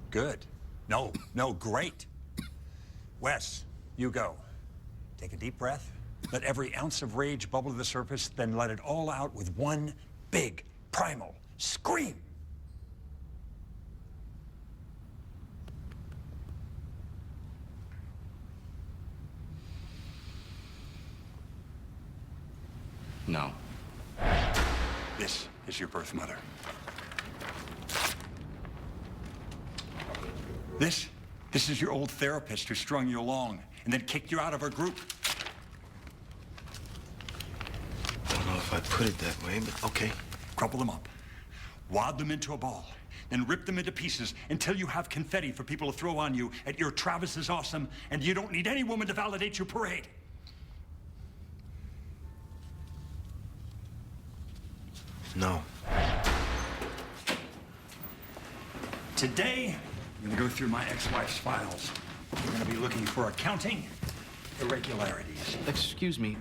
Good. No, great. Wes, you go. Take a deep breath. Let every ounce of rage bubble to the surface, then let it all out with one big, primal scream. No. This is your birth mother. This is your old therapist who strung you along and then kicked you out of her group. I don't know if I put it that way, but okay. Crumple them up, wad them into a ball, then rip them into pieces until you have confetti for people to throw on you at your Travis is awesome and you don't need any woman to validate your parade. No. Today, I'm gonna go through my ex-wife's files. We're gonna be looking for accounting irregularities. Excuse me.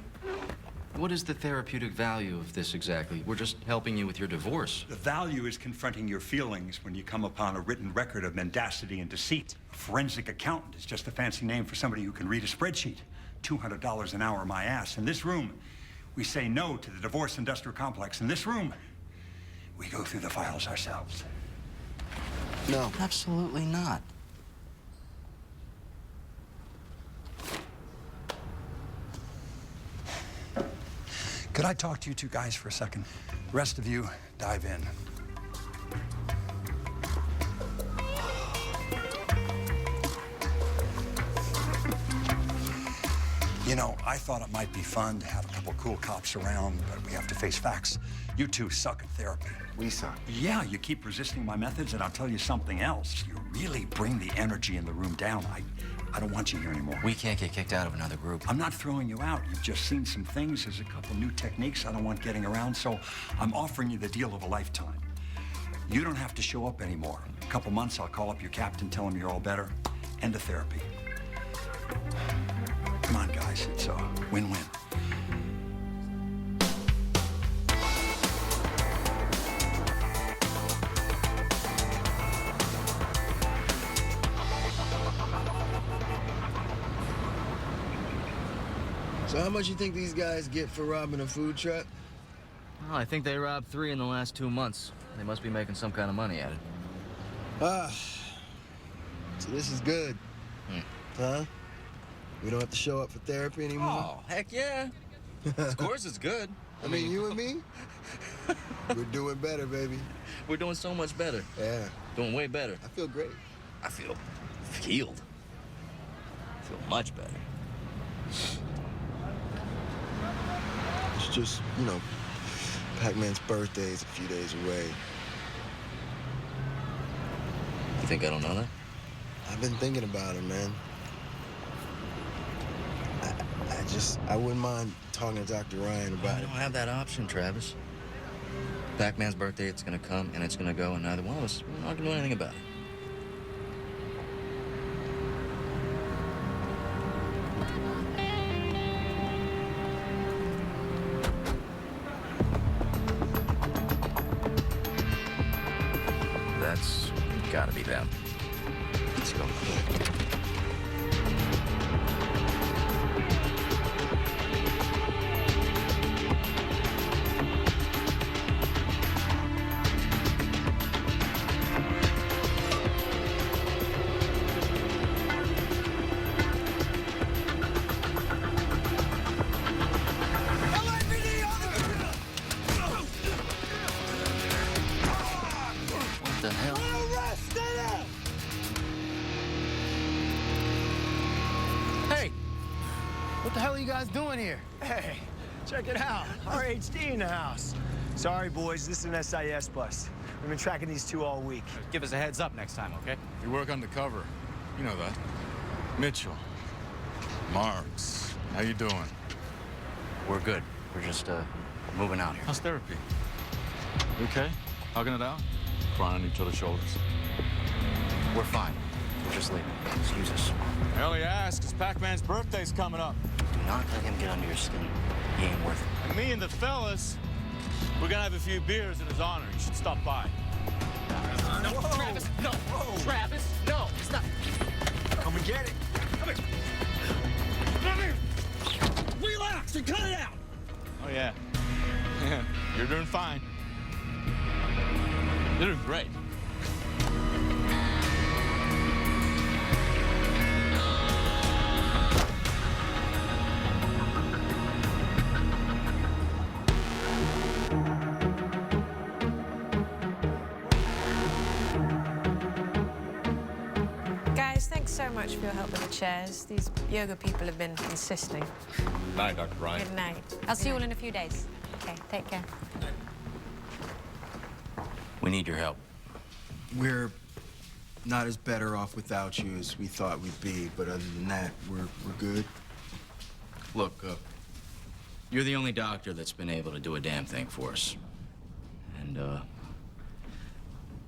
What is the therapeutic value of this exactly? We're just helping you with your divorce. The value is confronting your feelings when you come upon a written record of mendacity and deceit. A forensic accountant is just a fancy name for somebody who can read a spreadsheet. $200 an hour, my ass. In this room, we say no to the divorce industrial complex. In this room, we go through the files ourselves. No. Absolutely not. Could I talk to you two guys for a second? The rest of you, dive in. You know, I thought it might be fun to have a couple cool cops around, but we have to face facts. You two suck at therapy. We suck. Yeah, you keep resisting my methods, and I'll tell you something else. You really bring the energy in the room down. I don't want you here anymore. We can't get kicked out of another group. I'm not throwing you out. You've just seen some things. There's a couple new techniques I don't want getting around, so I'm offering you the deal of a lifetime. You don't have to show up anymore. A couple months, I'll call up your captain, tell him you're all better. End of therapy. Come on, guys. It's a win-win. So how much you think these guys get for robbing a food truck? Well, I think they robbed 3 in the last 2 months. They must be making some kind of money at it. So this is good. Huh? We don't have to show up for therapy anymore? Oh, heck yeah. Of course it's good. I mean, you and me? We're doing better, baby. We're doing so much better. Yeah. Doing way better. I feel great. I feel healed. I feel much better. It's just, you know, Pac-Man's birthday is a few days away. You think I don't know that? I've been thinking about it, man. I wouldn't mind talking to Dr. Ryan about I don't have that option, Travis. Pac-Man's birthday, it's gonna come and it's gonna go, and neither one of us, we're not gonna do anything about it. That's gotta be them. Let's go. What the hell? Hey! What the hell are you guys doing here? Hey, check it out. RHD in the house. Sorry, boys, this is an SIS bus. We've been tracking these two all week. Give us a heads up next time, okay? You work undercover. You know that. Mitchell. Marks. How you doing? We're good. We're just, moving out here. How's therapy? You okay? Hugging it out? Crying on each other's shoulders? We're fine. We're just leaving. Excuse us. I only ask because Pac-Man's birthday's coming up. Do not let him get under your skin. He ain't worth it. And me and the fellas, we're gonna have a few beers in his honor. You should stop by. No, Travis, no. Whoa. Travis, no. It's not. Come and get it. Come here. Relax and cut it out. Oh, yeah. You're doing fine. You're doing great. Guys, thanks so much for your help with the chairs. These yoga people have been insisting. Night, Dr. Bryant. Good night. I'll see you all in a few days. Okay, take care. We need your help. We're not as better off without you as we thought we'd be, but other than that, we're good. Look, you're the only doctor that's been able to do a damn thing for us. And,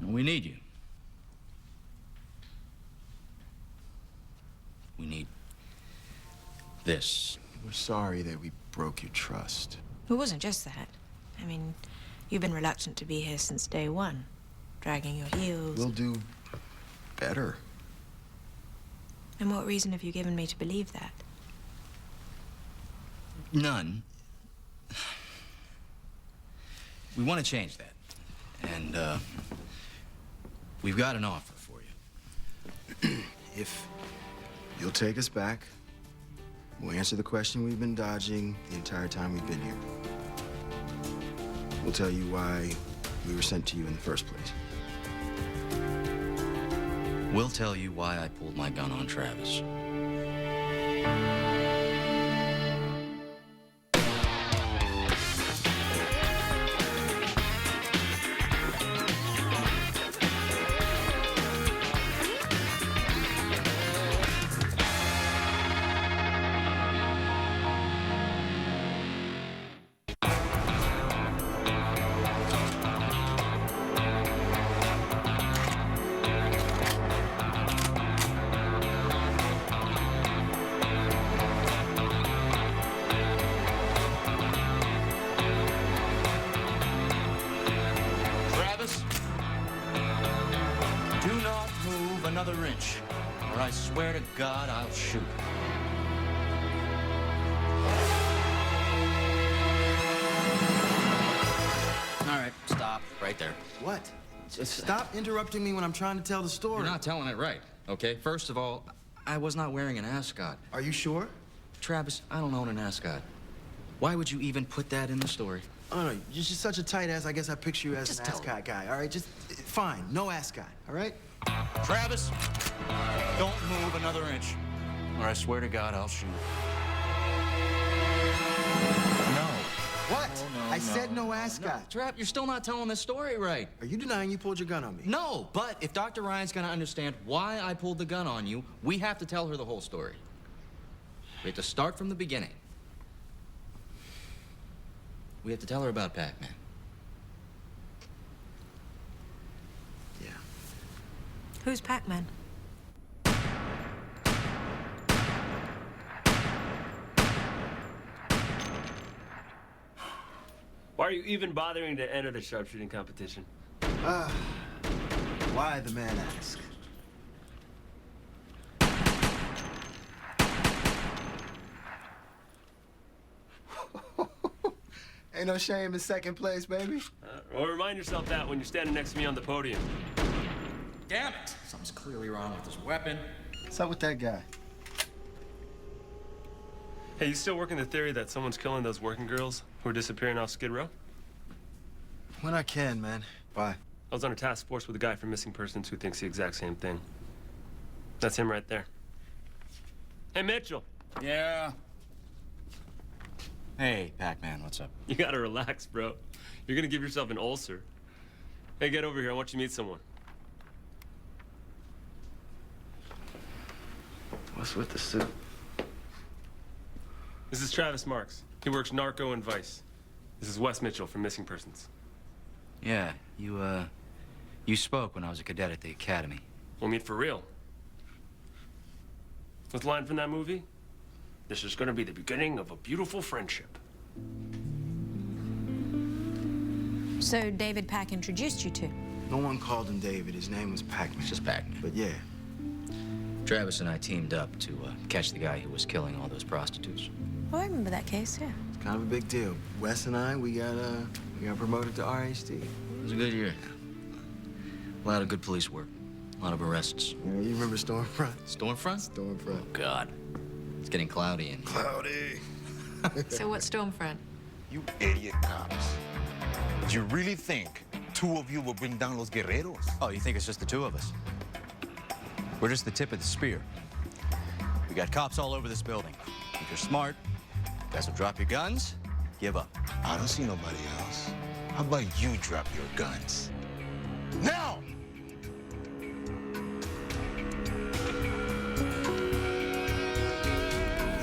we need you. We need this. We're sorry that we broke your trust. It wasn't just that. I mean, you've been reluctant to be here since day one, dragging your heels. We'll do better. And what reason have you given me to believe that? None. We want to change that. And, we've got an offer for you. If you'll take us back, we'll answer the question we've been dodging the entire time we've been here. We'll tell you why we were sent to you in the first place. We'll tell you why I pulled my gun on Travis. Travis, do not move another inch, or I swear to God I'll shoot. All right, stop right there. What? Just stop interrupting me when I'm trying to tell the story. You're not telling it right, okay? First of all, I was not wearing an ascot. Are you sure? Travis, I don't own an ascot. Why would you even put that in the story? Oh, no, you're just such a tight ass. I guess I picture you as Just an tell ascot guy. All right, just fine. No ascot. All right. Travis, don't move another inch, or I swear to God I'll shoot. No. What? I said no ascot. Trap, you're still not telling this story right. Are you denying you pulled your gun on me? No, but if Dr. Ryan's gonna understand why I pulled the gun on you, we have to tell her the whole story. We have to start from the beginning. We have to tell her about Pac-Man. Yeah. Who's Pac-Man? Why are you even bothering to enter the sharpshooting competition? Why, the man asks? Ain't no shame in second place, baby. Well, remind yourself that when you're standing next to me on the podium. Damn it! Something's clearly wrong with this weapon. What's up with that guy? Hey, you still working the theory that someone's killing those working girls who are disappearing off Skid Row? When I can, man. Why? I was on a task force with a guy from Missing Persons who thinks the exact same thing. That's him right there. Hey, Mitchell. Yeah. Hey, Pac-Man, what's up? You gotta relax, bro. You're gonna give yourself an ulcer. Hey, get over here. I want you to meet someone. What's with the suit? This is Travis Marks. He works narco and vice. This is Wes Mitchell from Missing Persons. Yeah, you spoke when I was a cadet at the academy. We'll meet for real. What's the line from that movie? This is gonna be the beginning of a beautiful friendship. So David Pack introduced you to? No one called him David. His name was Pac-Man. It's just Pac-Man. But yeah, Travis and I teamed up to catch the guy who was killing all those prostitutes. Oh, I remember that case, yeah. it's kind of a big deal. Wes and I, we got promoted to RHD. It was a good year. A lot of good police work. A lot of arrests. You know, you remember Stormfront? Stormfront? Stormfront. God. It's getting cloudy in here. Cloudy. So what's Stormfront? You idiot cops. Do you really think two of you will bring down those guerreros? Oh, you think it's just the two of us? We're just the tip of the spear. We got cops all over this building. If you're smart, you guys will drop your guns, give up. I don't see nobody else. How about you drop your guns? Now!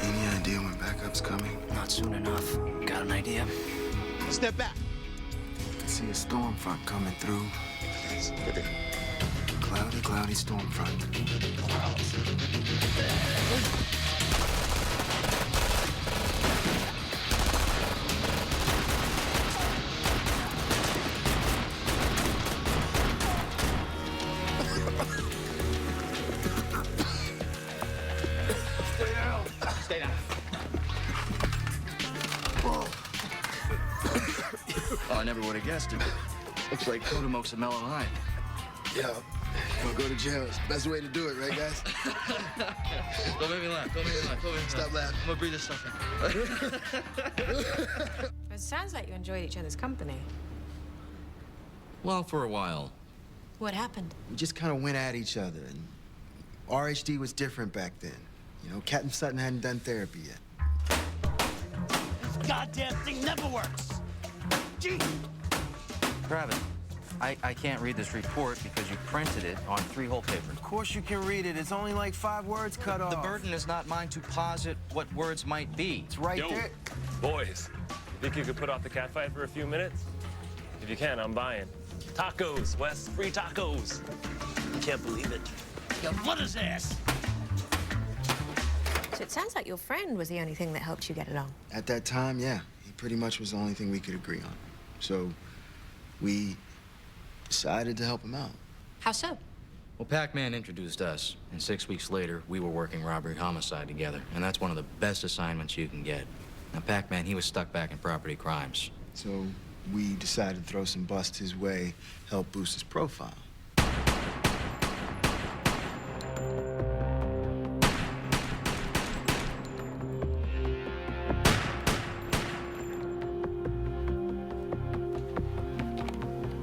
Any idea when backup's coming? Not soon enough. Got an idea? Step back. I can see a storm front coming through. Look at it. Cloudy, cloudy storm front. Stay down. Oh, I never would have guessed it. Looks like Potomoc's a mellow high. Yeah, gonna go to jail. It's the best way to do it, right, guys? Don't make me laugh. Don't make me laugh. Don't make me Stop laughing. I'm gonna breathe this stuff in. It sounds like you enjoyed each other's company. Well, for a while. What happened? We just kind of went at each other, and RHD was different back then. You know, Captain Sutton hadn't done therapy yet. This goddamn thing never works. Gee. Travis, I can't read this report because you printed it on 3-hole paper. Of course you can read it. It's only like 5 words cut off. The burden is not mine to posit what words might be. It's right there. Boys, think you could put off the catfight for a few minutes? If you can, I'm buying. Tacos, Wes, free tacos. Can't believe it. Your mother's ass. So it sounds like your friend was the only thing that helped you get along. At that time, yeah, he pretty much was the only thing we could agree on. So we decided to help him out. How so? Well, Pac-Man introduced us, and 6 weeks later, we were working robbery homicide together, and that's one of the best assignments you can get. Now, Pac-Man, he was stuck back in property crimes. So we decided to throw some busts his way, help boost his profile.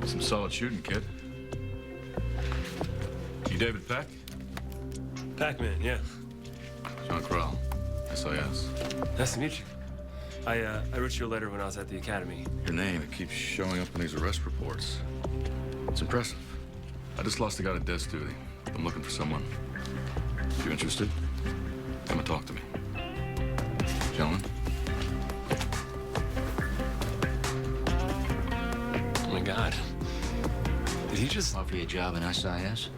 Some solid shooting, kid. You David Peck? Pac-Man, yeah. John Crowell, SIS. Nice to meet you. I wrote you a letter when I was at the academy. Your name, it keeps showing up in these arrest reports. It's impressive. I just lost a guy to desk duty. I'm looking for someone. If you're interested, come and talk to me. Gentlemen? Oh my God. Did he just... Offer you a job in SIS?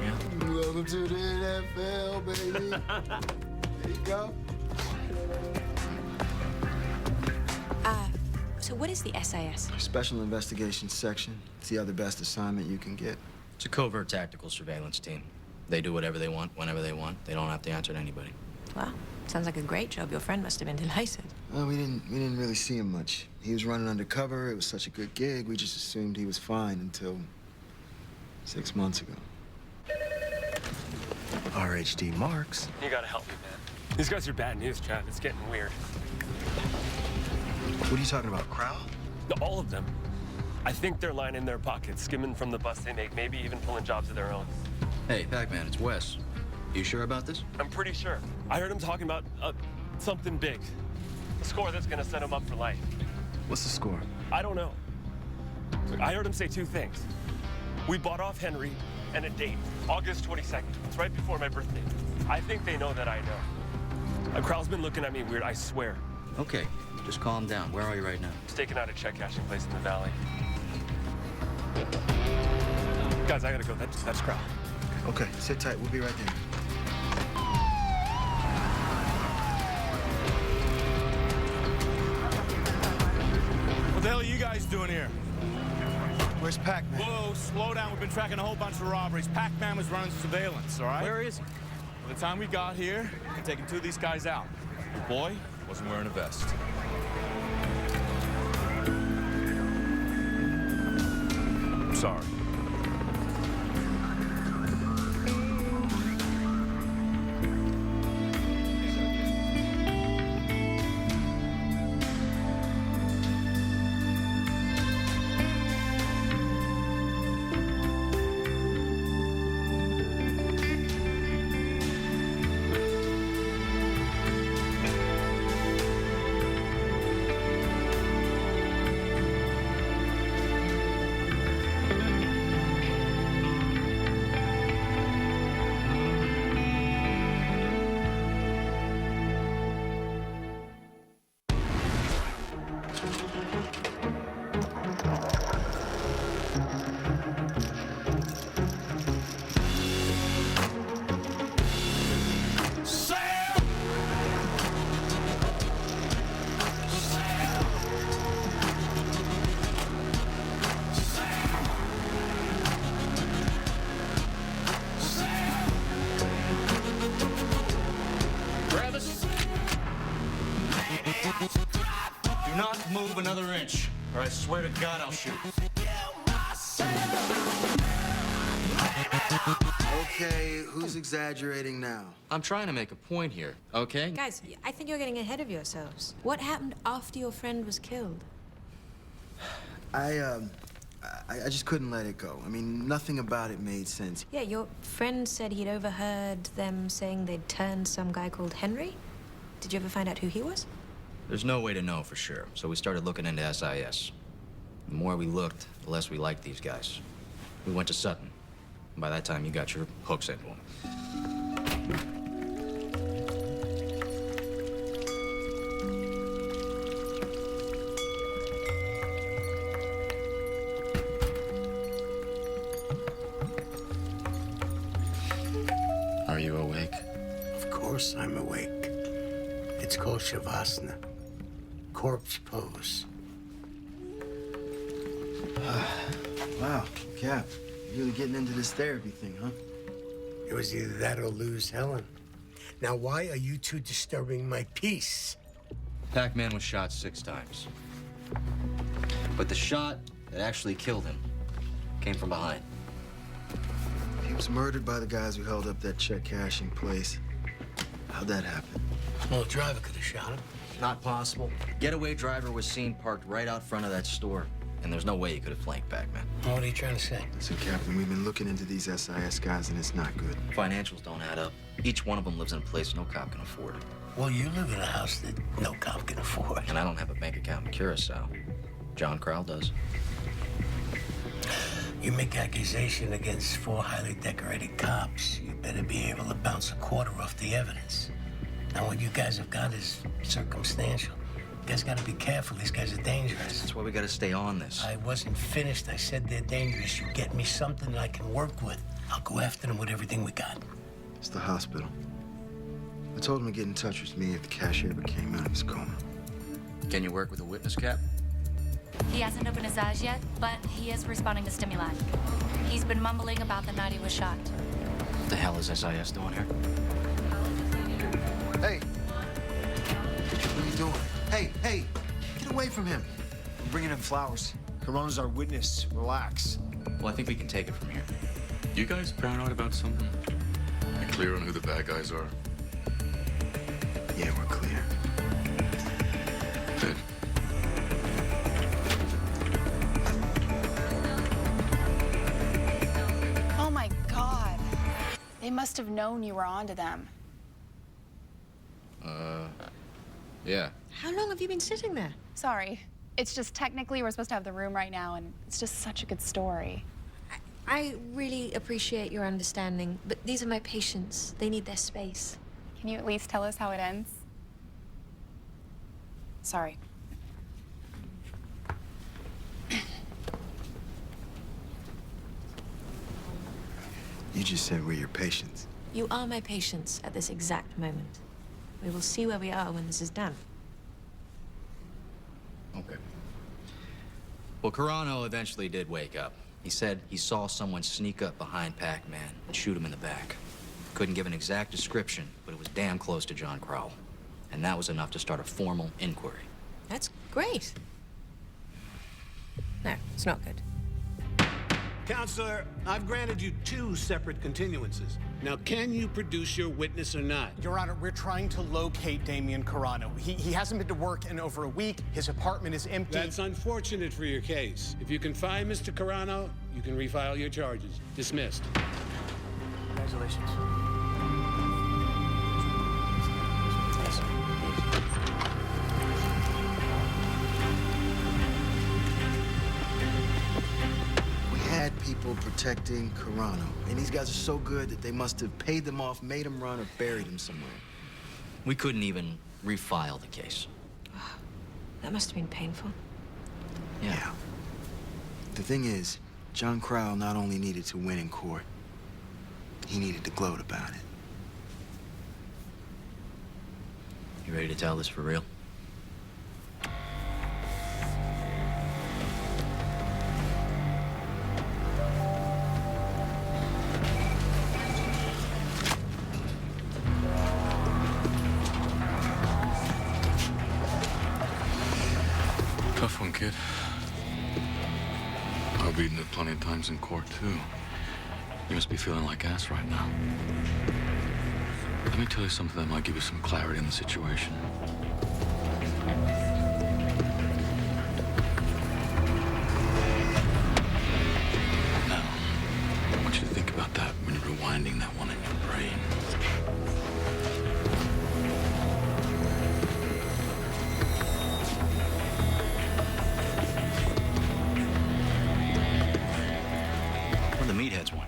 Yeah. Welcome to the NFL, baby. There you go. So what is the SIS? Special Investigations Section. It's the other best assignment you can get. It's a covert tactical surveillance team. They do whatever they want, whenever they want. They don't have to answer to anybody. Well, sounds like a great job. Your friend must have been delighted. Well, we didn't really see him much. He was running undercover. It was such a good gig. We just assumed he was fine until 6 months ago. RHD Marks. You gotta help me, man. These guys are bad news, Trav. It's getting weird. What are you talking about, Crowell? All of them. I think they're lining their pockets, skimming from the bust they make, maybe even pulling jobs of their own. Hey, Pac-Man, it's Wes. You sure about this? I'm pretty sure. I heard him talking about something big. A score that's gonna set him up for life. What's the score? I don't know. I heard him say 2 things. We bought off Henry and a date, August 22nd. It's right before my birthday. I think they know that I know. Crowell's been looking at me weird, I swear. Okay, just calm down. Where are you right now? Staking out a check cashing place in the valley. Guys, I gotta go. That's Crowell. Okay, sit tight. We'll be right there. What the hell are you guys doing here? Where's Pac-Man? Whoa, slow down. We've been tracking a whole bunch of robberies. Pac-Man was running surveillance, all right? Where is he? By the time we got here, we'd taken 2 of these guys out. The boy wasn't wearing a vest. Sorry. Do not move another inch, or I swear to God I'll shoot. Okay, who's exaggerating now? I'm trying to make a point here, okay? Guys, I think you're getting ahead of yourselves. What happened after your friend was killed? I just couldn't let it go. I mean, nothing about it made sense. Yeah, your friend said he'd overheard them saying they'd turned some guy called Henry. Did you ever find out who he was? There's no way to know for sure, so we started looking into SIS. The more we looked, the less we liked these guys. We went to Sutton. And by that time, you got your hooks into him. Are you awake? Of course I'm awake. It's called Shavasana. Corpse pose. Wow, Cap, really getting into this therapy thing, huh? It was either that or lose Helen. Now, why are you two disturbing my peace? Pac-Man was shot 6 times. But the shot that actually killed him came from behind. He was murdered by the guys who held up that check cashing place. How'd that happen? Well, the driver could have shot him. Not possible. Getaway driver was seen parked right out front of that store, and there's no way he could have flanked Pac-Man. What are you trying to say? Listen, Captain, we've been looking into these SIS guys, and it's not good. Financials don't add up. Each one of them lives in a place no cop can afford. Well, you live in a house that no cop can afford. And I don't have a bank account in Curacao. John Crowell does. You make accusation against 4 highly decorated cops, you better be able to bounce a quarter off the evidence. Now, what you guys have got is circumstantial. You guys gotta be careful. These guys are dangerous. That's why we gotta stay on this. I wasn't finished. I said they're dangerous. You get me something that I can work with. I'll go after them with everything we got. It's the hospital. I told him to get in touch with me if the cashier ever came out of his coma. Can you work with a witness, Cap? He hasn't opened his eyes yet, but he is responding to stimuli. He's been mumbling about the night he was shot. What the hell is SIS doing here? Hey! What are you doing? Hey! Get away from him! I'm bringing him flowers. Corona's our witness. Relax. Well, I think we can take it from here. You guys paranoid about something? You clear on who the bad guys are? Yeah, we're clear. Good. Oh my God. They must have known you were onto them. Yeah. How long have you been sitting there? Sorry. It's just technically we're supposed to have the room right now, and it's just such a good story. I really appreciate your understanding, but these are my patients. They need their space. Can you at least tell us how it ends? Sorry. You just said we're your patients. You are my patients at this exact moment. We will see where we are when this is done. Okay. Well, Carano eventually did wake up. He said he saw someone sneak up behind Pac-Man and shoot him in the back. Couldn't give an exact description, but it was damn close to John Crowell. And that was enough to start a formal inquiry. That's great. No, it's not good. Counselor, I've granted you 2 separate continuances. Now, can you produce your witness or not? Your Honor, we're trying to locate Damian Carano. He hasn't been to work in over a week. His apartment is empty. That's unfortunate for your case. If you can find Mr. Carano, you can refile your charges. Dismissed. Congratulations. People protecting Carano. And these guys are so good that they must have paid them off, made them run, or buried him somewhere. We couldn't even refile the case. That must have been painful. Yeah. The thing is, John Crowell not only needed to win in court, he needed to gloat about it. You ready to tell this for real? Tough one, kid. I've beaten it plenty of times in court, too. You must be feeling like ass right now. Let me tell you something that might give you some clarity in the situation. Now, I want you to think about that when you're rewinding that one in your brain. Meatheads one.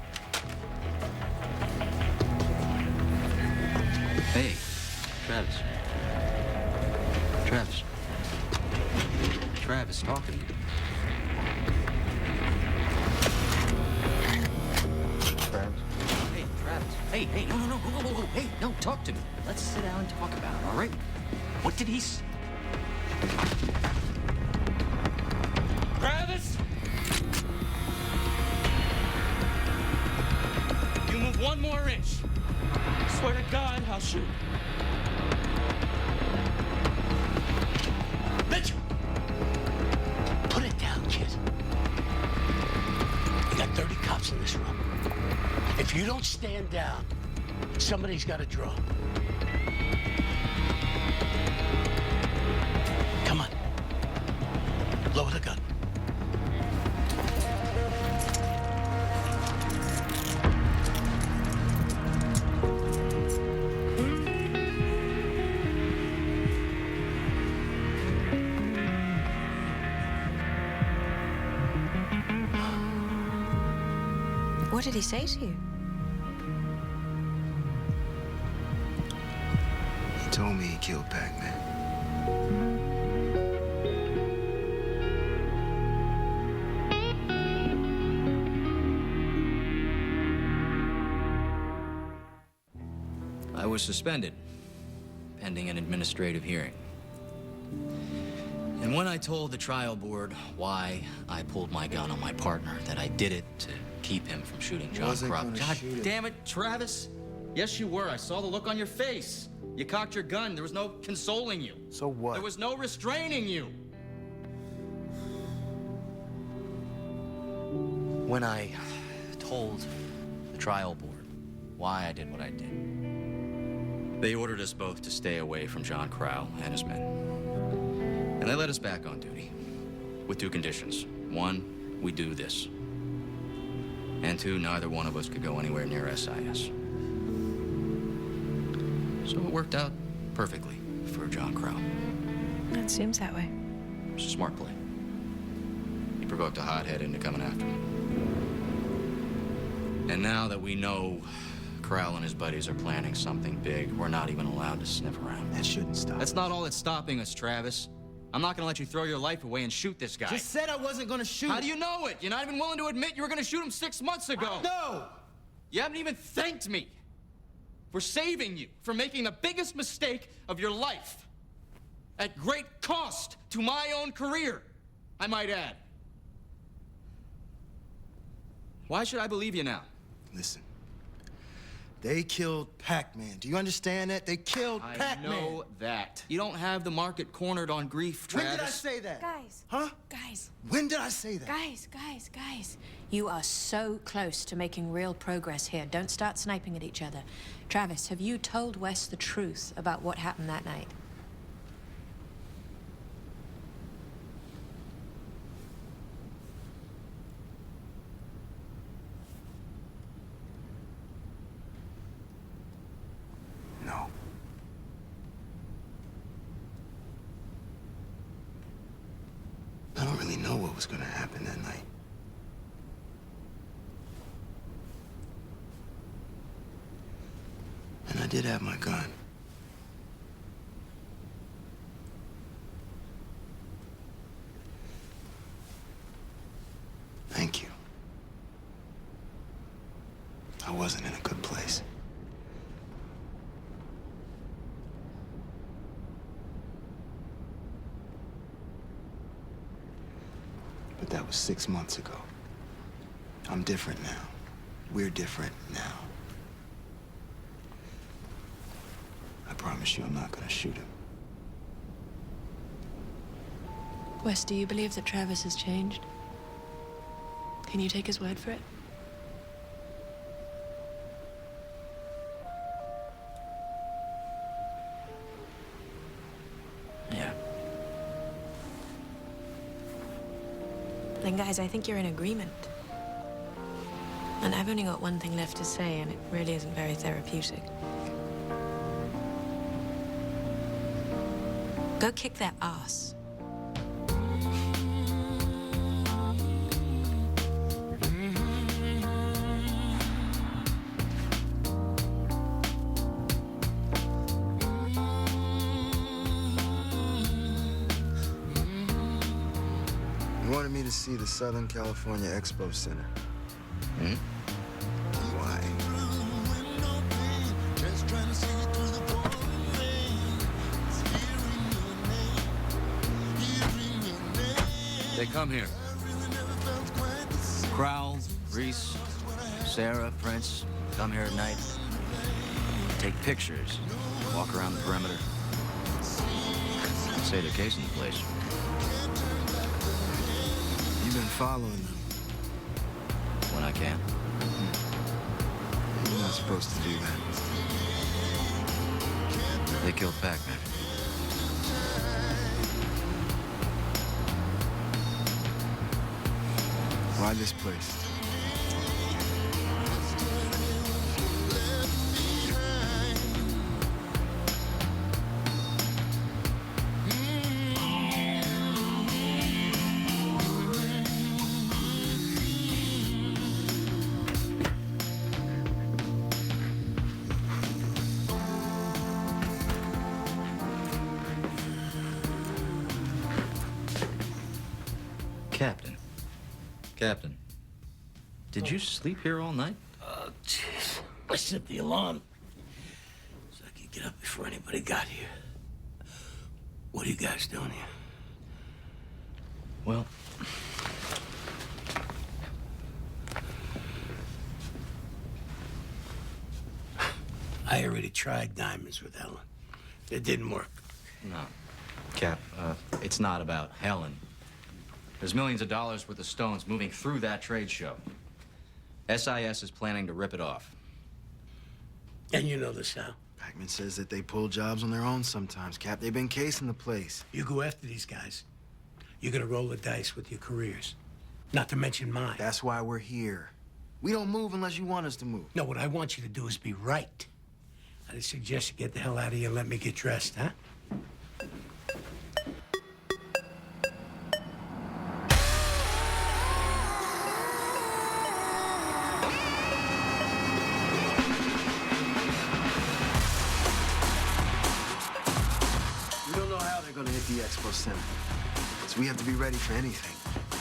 Hey, Travis. Travis. Travis, talking to you. Travis? Hey, Travis. Hey, no, whoa, hey, no, talk to me. Let's sit down and talk about it, all right? What did he say? Travis! Move 1 more inch. Swear to God, I'll shoot. Mitchell! Put it down, kid. You got 30 cops in this room. If you don't stand down, somebody's got to draw. Come on. Lower the gun. What did he say to you? He told me he killed Pac-Man. I was suspended, pending an administrative hearing. And when I told the trial board why I pulled my gun on my partner, that I did it to keep him from shooting John Crowell. God damn it, Travis. Yes, you were. I saw the look on your face. You cocked your gun. There was no consoling you. So what? There was no restraining you. When I told the trial board why I did what I did, they ordered us both to stay away from John Crowell and his men. And they let us back on duty with 2 conditions. 1, we do this. And 2, neither one of us could go anywhere near SIS. So it worked out perfectly for John Crowell. It seems that way. It's a smart play. He provoked a hothead into coming after him. And now that we know Crowell and his buddies are planning something big, we're not even allowed to sniff around. That shouldn't stop. That's not all that's stopping us, Travis. I'm not gonna let you throw your life away and shoot this guy. Just said I wasn't gonna shoot. How do you know it? You're not even willing to admit you were gonna shoot him 6 months ago. No! You haven't even thanked me for saving you from making the biggest mistake of your life. At great cost to my own career, I might add. Why should I believe you now? Listen. They killed Pac-Man. Do you understand that? They killed Pac-Man. I know that. You don't have the market cornered on grief, Travis. When did I say that? Guys. Huh? Guys. When did I say that? Guys. You are so close to making real progress here. Don't start sniping at each other. Travis, have you told Wes the truth about what happened that night? No. I don't really know what was gonna happen that night. And I did have my gun. Thank you. I wasn't in a good place. But that was 6 months ago. I'm different now. We're different now. I promise you I'm not gonna shoot him. Wes, do you believe that Travis has changed? Can you take his word for it? Yeah. Then, guys, I think you're in agreement. And I've only got one thing left to say, and it really isn't very therapeutic. Go kick their ass. You wanted me to see the Southern California Expo Center. Hmm? Why? They come here. Crowell, Reese, Sarah, Prince, come here at night. Take pictures. Walk around the perimeter. Say they're casing the place. You've been following them. When I can. You're not supposed to do that. They killed Pac-Man. Why this place? Captain, did you sleep here all night? Oh, jeez. I set the alarm so I could get up before anybody got here. What are you guys doing here? Well, I already tried diamonds with Helen. It didn't work. no. Cap, it's not about Helen. There's millions of dollars worth of stones moving through that trade show. SIS is planning to rip it off. And you know this, Sal. Pac-Man says that they pull jobs on their own sometimes, Cap. They've been casing the place. You go after these guys, you're gonna roll the dice with your careers. Not to mention mine. That's why we're here. We don't move unless you want us to move. No, what I want you to do is be right. I suggest you get the hell out of here and let me get dressed, huh? Gonna hit the Expo Center. So we have to be ready for anything.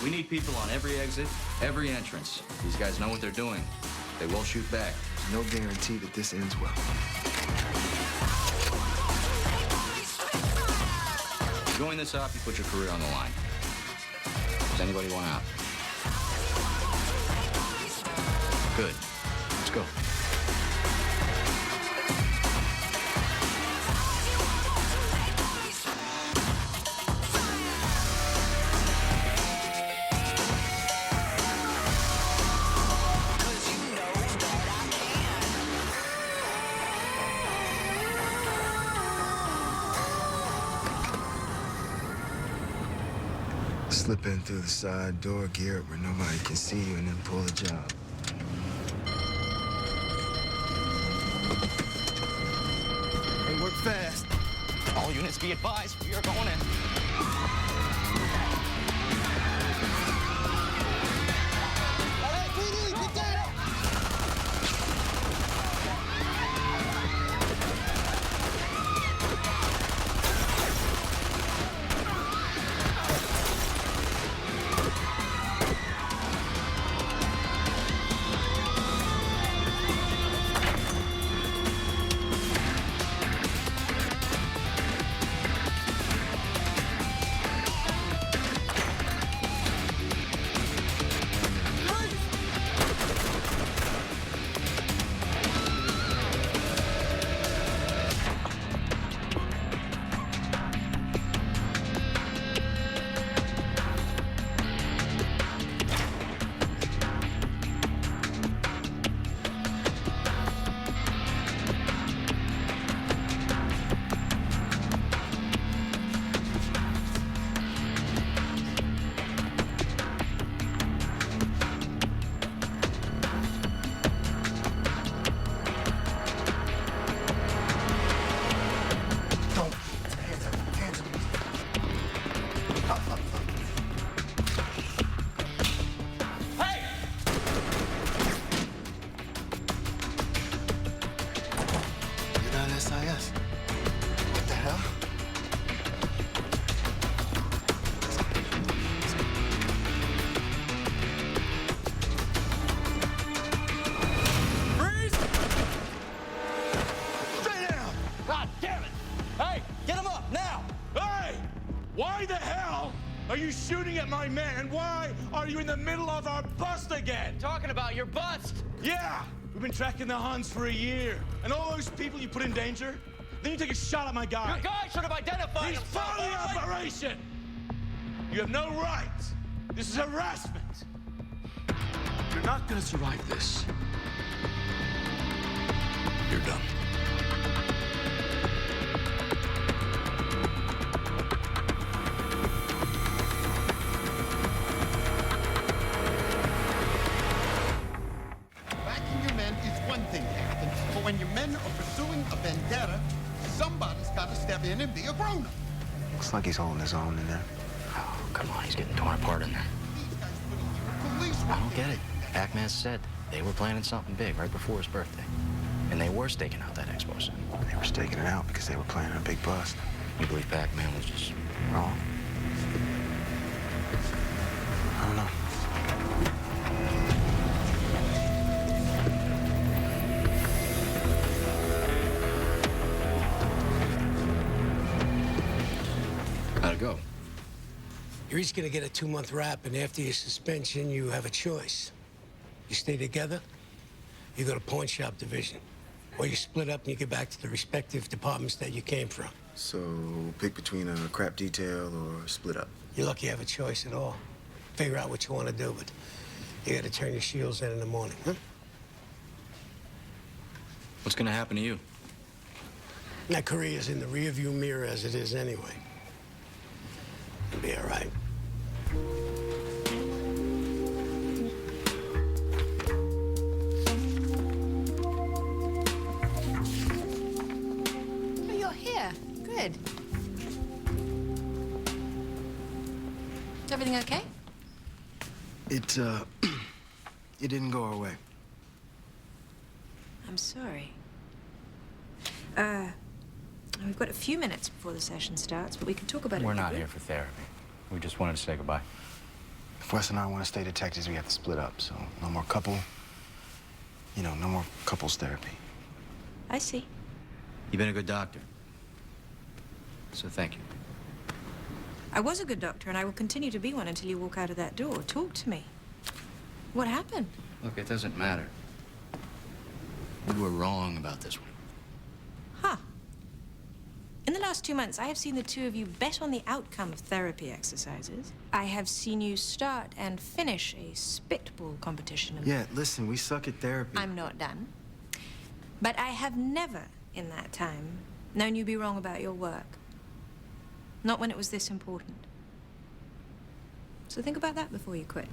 We need people on every exit, every entrance. These guys know what they're doing. They will shoot back. There's no guarantee that this ends well. Join this up, you put your career on the line. Does anybody want out? Good. Let's go. Slip in through the side door, gear up where nobody can see you, and then pull the job. Hey, work fast. All units be advised, we are going in. All right, PD, get down. SIS. What the hell? Freeze! Stay down! God damn it! Hey, get him up now! Hey! Why the hell are you shooting at my man? Why are you in the middle of our bust again? Talking about your bust. Yeah! We've been tracking the Huns for a year. And all those people you put in danger, then you take a shot at my guy. Your guy should have identified He's himself. part of the operation! You have no right. This is harassment. You're not gonna survive this. You're done. Backing your men is one thing, Captain, but when your men are pursuing a vendetta, somebody's got to step in and be a grown-up. Looks like he's holding his own in there. Oh, come on, he's getting torn apart in there. Police I don't get it. Pac-Man said they were planning something big right before his birthday. And they were staking out that expose. They were staking it out because they were planning a big bust. You believe Pac-Man was just wrong? I don't know. How'd it go? You're each gonna get a 2-month rap, and after your suspension, you have a choice. You stay together, you go to pawn shop division. Or you split up and you get back to the respective departments that you came from. So, pick between a crap detail or split up. You're lucky you have a choice at all. Figure out what you want to do, but you gotta turn your shields in the morning, huh? What's gonna happen to you? That career's in the rearview mirror as it is anyway. You'll be all right. Oh, you're here. Good. Is everything okay? It didn't go our way. I'm sorry. We've got a few minutes before the session starts, but we can talk about it. We're not here for therapy. We just wanted to say goodbye. If Wes and I want to stay detectives, we have to split up. So, no more no more couples therapy. I see. You've been a good doctor. So thank you. I was a good doctor, and I will continue to be one until you walk out of that door. Talk to me. What happened? Look, it doesn't matter. You were wrong about this one. Huh. In the last 2 months, I have seen the two of you bet on the outcome of therapy exercises. I have seen you start and finish a spitball competition. Yeah, listen, we suck at therapy. I'm not done. But I have never, in that time, known you be wrong about your work. Not when it was this important. So think about that before you quit.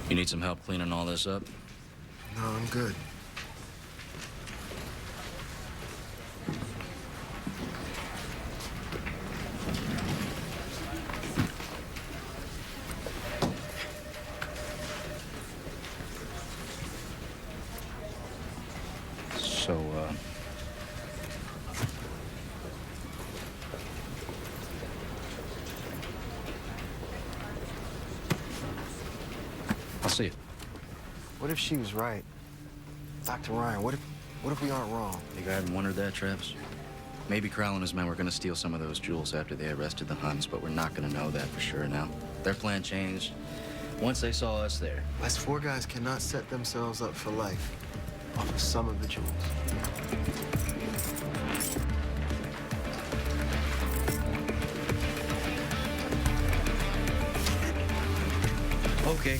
You need some help cleaning all this up? No, I'm good. So, I'll see you. What if she was right? Dr. Ryan, what if we aren't wrong? You hadn't wondered that, Travis? Maybe Crowell and his men were gonna steal some of those jewels after they arrested the Huns, but we're not gonna know that for sure now. Their plan changed once they saw us there. Us four guys cannot set themselves up for life off of some of the jewels. Okay.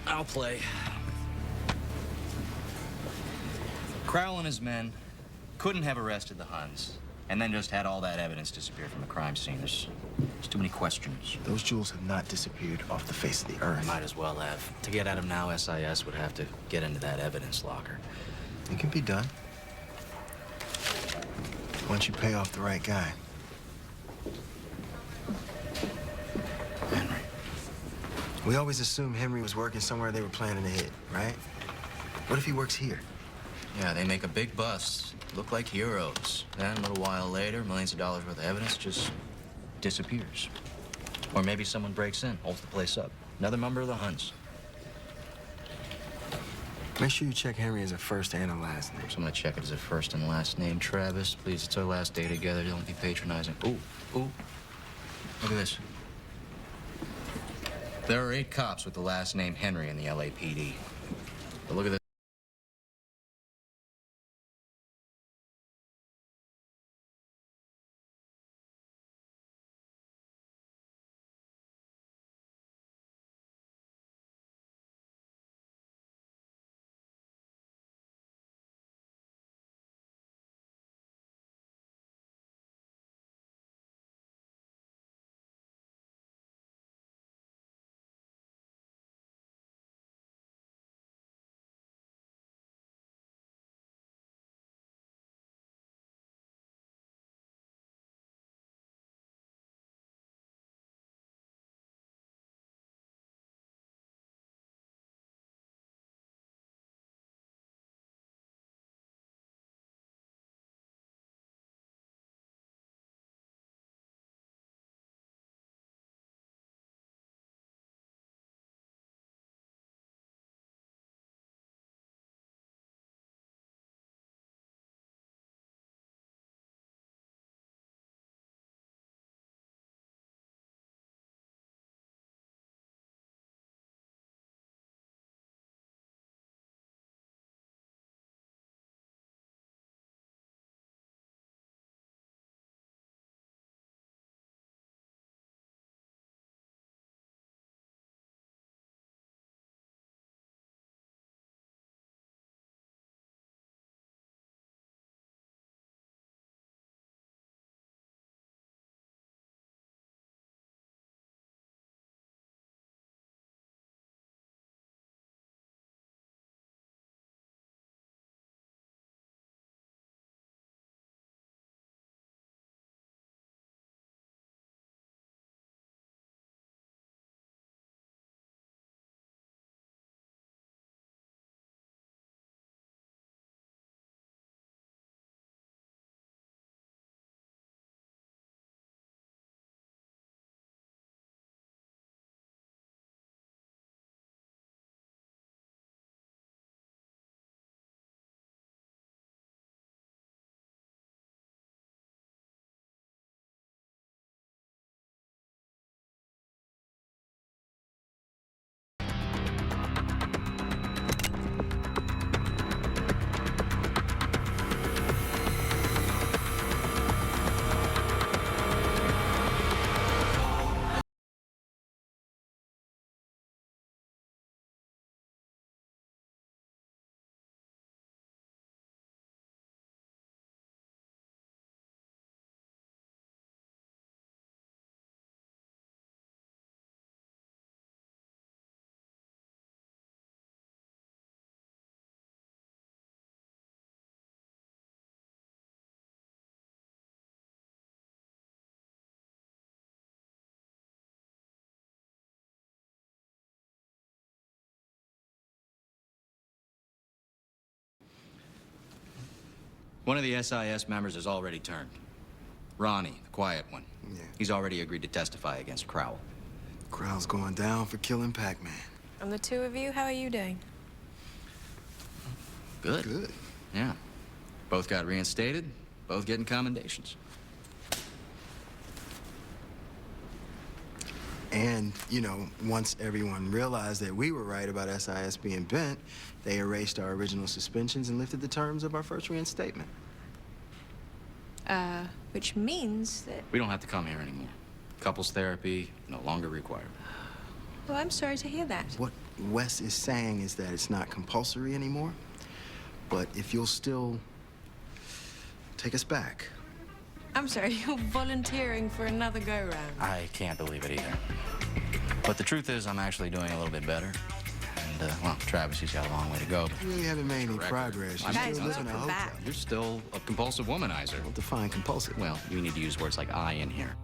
I'll play. Crowell and his men couldn't have arrested the Huns and then just had all that evidence disappear from the crime scene. There's too many questions. Those jewels have not disappeared off the face of the earth. Might as well have. To get at them now, SIS would have to get into that evidence locker. It can be done. Once you pay off the right guy. Henry. We always assumed Henry was working somewhere they were planning to hit, right? What if he works here? Yeah, they make a big bust. Look like heroes. Then a little while later, millions of dollars worth of evidence just disappears. Or maybe someone breaks in, holds the place up. Another member of the Huns. Make sure you check Henry as a first and a last name. So I'm gonna check it as a first and last name. Travis, please, it's our last day together. Don't be patronizing. Ooh, ooh. Look at this. There are 8 cops with the last name Henry in the LAPD. But look at this. One of the SIS members has already turned. Ronnie, the quiet one. Yeah. He's already agreed to testify against Crowell. Crowell's going down for killing Pac-Man. And the two of you, how are you doing? Good. Good. Yeah. Both got reinstated, both getting commendations. And, you know, once everyone realized that we were right about SIS being bent, they erased our original suspensions and lifted the terms of our first reinstatement. Which means that... We don't have to come here anymore. Couples therapy, no longer required. Well, I'm sorry to hear that. What Wes is saying is that it's not compulsory anymore, but if you'll still take us back. I'm sorry, you're volunteering for another go-round. I can't believe it either. But the truth is, I'm actually doing a little bit better. And, well, Travis, he's got a long way to go. You really haven't made any progress. You're Guys, still living in a welcome hotel. back. You're still a compulsive womanizer. Well, define compulsive. Well, you need to use words like I in here.